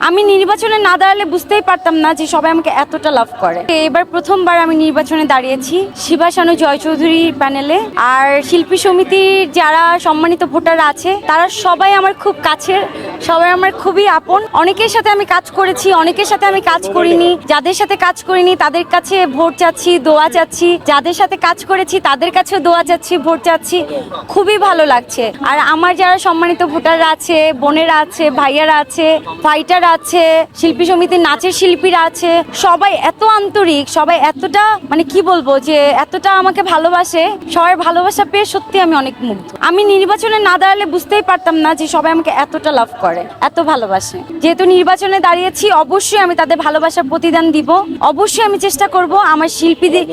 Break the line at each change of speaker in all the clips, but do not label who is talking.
আমি নির্বাচনে না দাঁড়ালে বুঝতেই পারতাম না যে সবাই আমাকে এতটা লাভ করে। এবার প্রথমবার আমি নির্বাচনে দাঁড়িয়েছি শিবা শানু জয় চৌধুরীর প্যানেলে। আর শিল্পী সমিতির যারা সম্মানিত ভোটার আছে তারা সবাই আমার খুব কাছের, সবাই আমার খুবই আপন। অনেকের সাথে আমি কাজ করেছি, অনেকের সাথে আমি কাজ করিনি। যাদের সাথে কাজ করিনি তাদের কাছে ভোট চাচ্ছি, দোয়া চাচ্ছি। যাদের সাথে কাজ করেছি তাদের কাছেও দোয়া চাচ্ছি, ভোট চাচ্ছি। খুবই ভালো লাগছে। আর আমার যারা সম্মানিত ভোটাররা আছে, বোনেরা আছে, ভাইয়ারা আছে, ফাইটার আছে, শিল্পী সমিতির নাচের শিল্পীরা আছে, সবাই এত আন্তরিক, সবাই এতটা মানে কি বলবো যে এতটা আমাকে ভালোবাসে। সবাই ভালোবাসা পেয়ে সত্যি আমি অনেক মুগ্ধ। আমি নির্বাচনে না দাঁড়ালে বুঝতেই পারতাম না যে সবাই আমাকে এতটা লাভ করে, এত ভালোবাসে। যেহেতু নির্বাচনে দাঁড়িয়েছি অবশ্যই আমি তাদের ভালোবাসার প্রতিদান দিব। অবশ্যই আমি চেষ্টা করব আমার শিল্পীদের,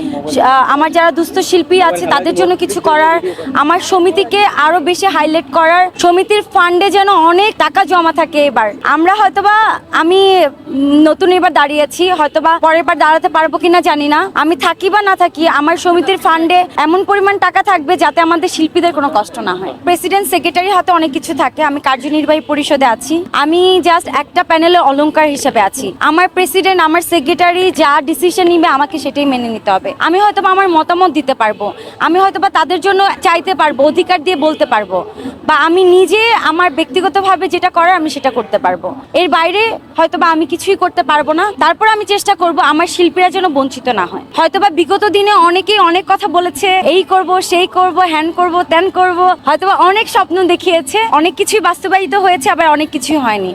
আমার যারা দুস্থ শিল্পী আছে তাদের জন্য কিছু করার, আমার সমিতিকে আরো বেশি হাইলাইট করার, সমিতির ফান্ডে যেন অনেক টাকা জমা থাকে। এবার আমরা হয়তোবা আমি নতুন এবার দাঁড়িয়েছি, হয়তোবা পরের বার দাঁড়াতে পারবো কিনা জানি না। আমি থাকি বা না থাকি আমার সমিতির ফান্ডে এমন পরিমাণ টাকা থাকবে যাতে আমাদের শিল্পীদের কোনো কষ্ট না হয়। প্রেসিডেন্ট সেক্রেটারির হাতে অনেক কিছু থাকে, আমি কার্যনির্বাহী পরিষদে আছি, আমি জাস্ট একটা প্যানেলে অলংকার হিসেবে আছি। আমার প্রেসিডেন্ট, আমার সেক্রেটারি যা ডিসিশন নিবে আমাকে সেটাই মেনে নিতে হবে। আমি হয়তোবা আমার মতামত দিতে পারবো, আমি হয়তোবা তাদের জন্য চাইতে পারবো, অধিকার দিয়ে বলতে পারবো, বা আমি নিজে আমার ব্যক্তিগতভাবে যেটা করার আমি সেটা করতে পারবো। এর বাইরে হয়তোবা আমি কিছুই করতে পারবো না। তারপর আমি চেষ্টা করব আমার শিল্পীরা যেন বঞ্চিত না হয়। হয়তোবা বিগত দিনে অনেকেই অনেক কথা বলেছে, এই করব, সেই করব, হ্যান করব, ত্যান করব, হয়তোবা অনেক স্বপ্ন দেখিয়েছে, অনেক কিছুই বাস্তবায়িত হয়েছে, আবার অনেক কিছুই হয়নি।